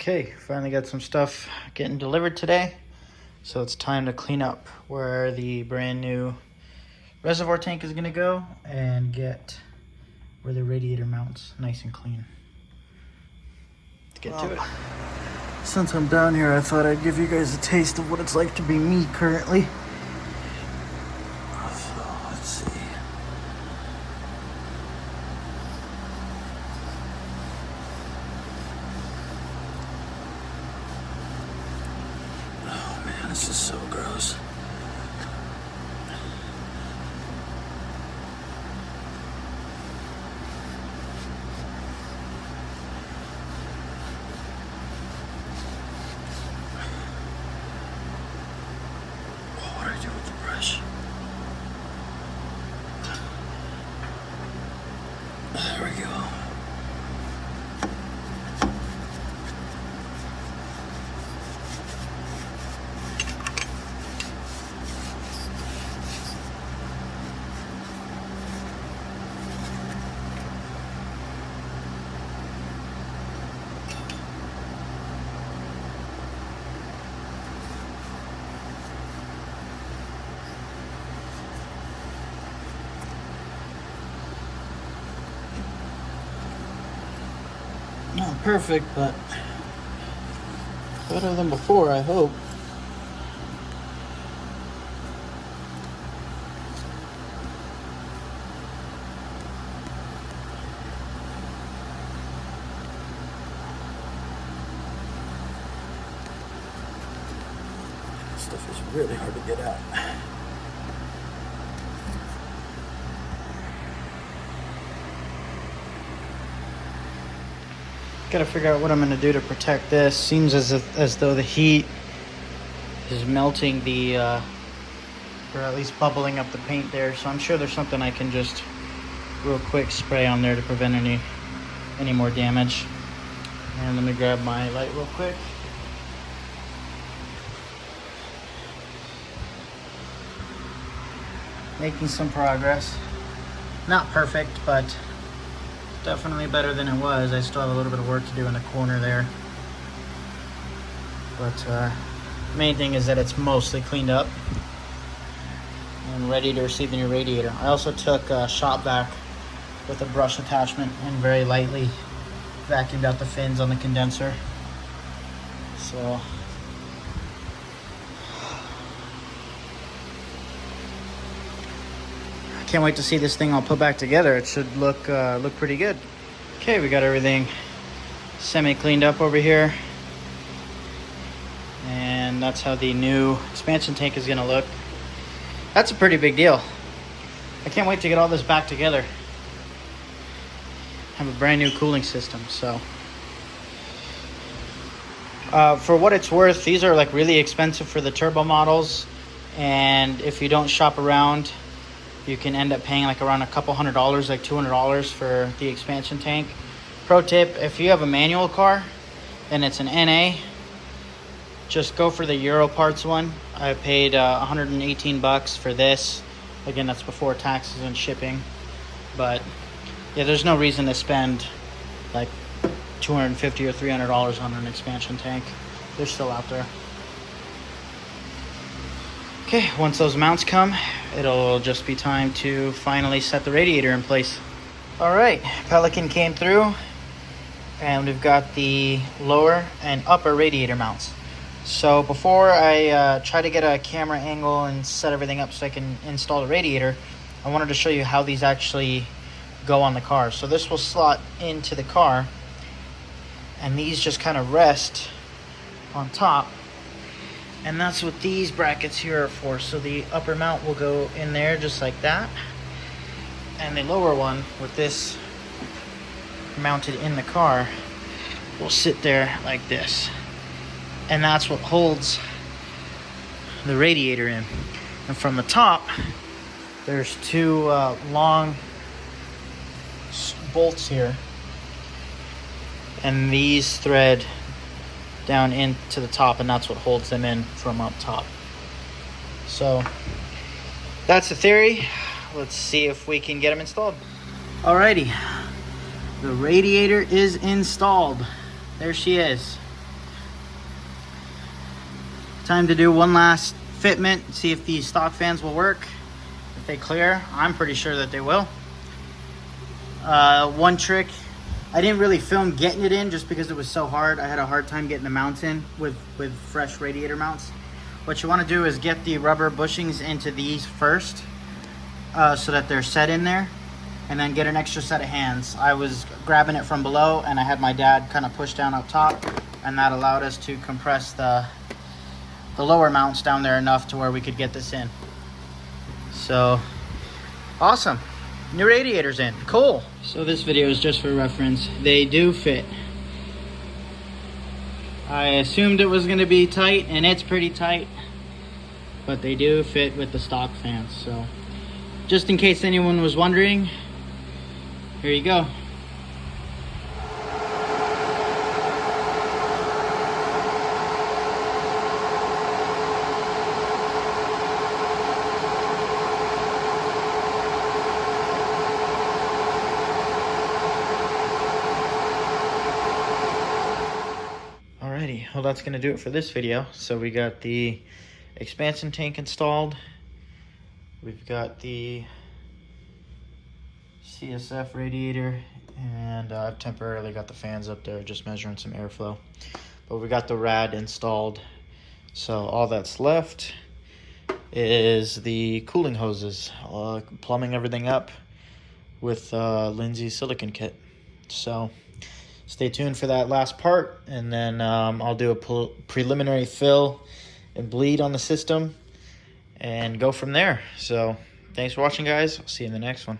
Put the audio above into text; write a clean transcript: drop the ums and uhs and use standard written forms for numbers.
Okay, finally got some stuff getting delivered today. So it's time to clean up where the brand new reservoir tank is gonna go and get where the radiator mounts nice and clean. Let's get to it. Since I'm down here, I thought I'd give you guys a taste of what it's like to be me currently. So let's see. Oh man, this is so gross. What do I do with the brush? There we go. Not perfect, but better than before, I hope. This stuff is really hard to get out. Gotta figure out what I'm gonna do to protect this. Seems as though the heat is melting the, or at least bubbling up the paint there. So I'm sure there's something I can just real quick spray on there to prevent any more damage. And let me grab my light real quick. Making some progress. Not perfect, but definitely better than it was. I still have a little bit of work to do in the corner there. But main thing is that it's mostly cleaned up and ready to receive the new radiator. I also took a shop vac with a brush attachment and very lightly vacuumed out the fins on the condenser. So can't wait to see this thing all put back together. It should look pretty good. Okay, we got everything semi cleaned up over here, and that's how the new expansion tank is gonna look. That's a pretty big deal. I can't wait to get all this back together. Have a brand new cooling system. So for what it's worth, these are like really expensive for the turbo models, and if you don't shop around, you can end up paying like around a couple $100, like $200 for the expansion tank. Pro tip, if you have a manual car and it's an NA, just go for the Euro parts one. I paid 118 bucks for this. Again, that's before taxes and shipping. But yeah, there's no reason to spend like $250 or $300 on an expansion tank. They're still out there. Okay, once those mounts come, it'll just be time to finally set the radiator in place. All right, Pelican came through, and we've got the lower and upper radiator mounts. So before I try to get a camera angle and set everything up so I can install the radiator, I wanted to show you how these actually go on the car. So this will slot into the car, and these just kind of rest on top. And that's what these brackets here are for. So the upper mount will go in there just like that. And the lower one, with this mounted in the car, will sit there like this. And that's what holds the radiator in. And from the top, there's two long bolts here. And these thread down into the top, and that's what holds them in from up top. So that's the theory. Let's see if we can get them installed. Alrighty, the radiator is installed. There she is. Time to do one last fitment, see if these stock fans will work. If they clear, I'm pretty sure that they will. One trick, I didn't really film getting it in just because it was so hard. I had a hard time getting the mounts in with fresh radiator mounts. What you want to do is get the rubber bushings into these first so that they're set in there, and then get an extra set of hands. I was grabbing it from below and I had my dad kind of push down up top, and that allowed us to compress the lower mounts down there enough to where we could get this in. So awesome, new radiators in, cool. So this video is just for reference. They do fit. I assumed it was going to be tight, and it's pretty tight, but they do fit with the stock fans. So just in case anyone was wondering, here you go. Alrighty, well that's gonna do it for this video. So we got the expansion tank installed. We've got the CSF radiator, and I've temporarily got the fans up there just measuring some airflow. But we got the rad installed. So all that's left is the cooling hoses, plumbing everything up with Lindsay's silicone kit. So stay tuned for that last part, and then I'll do a preliminary fill and bleed on the system and go from there. So thanks for watching, guys. I'll see you in the next one.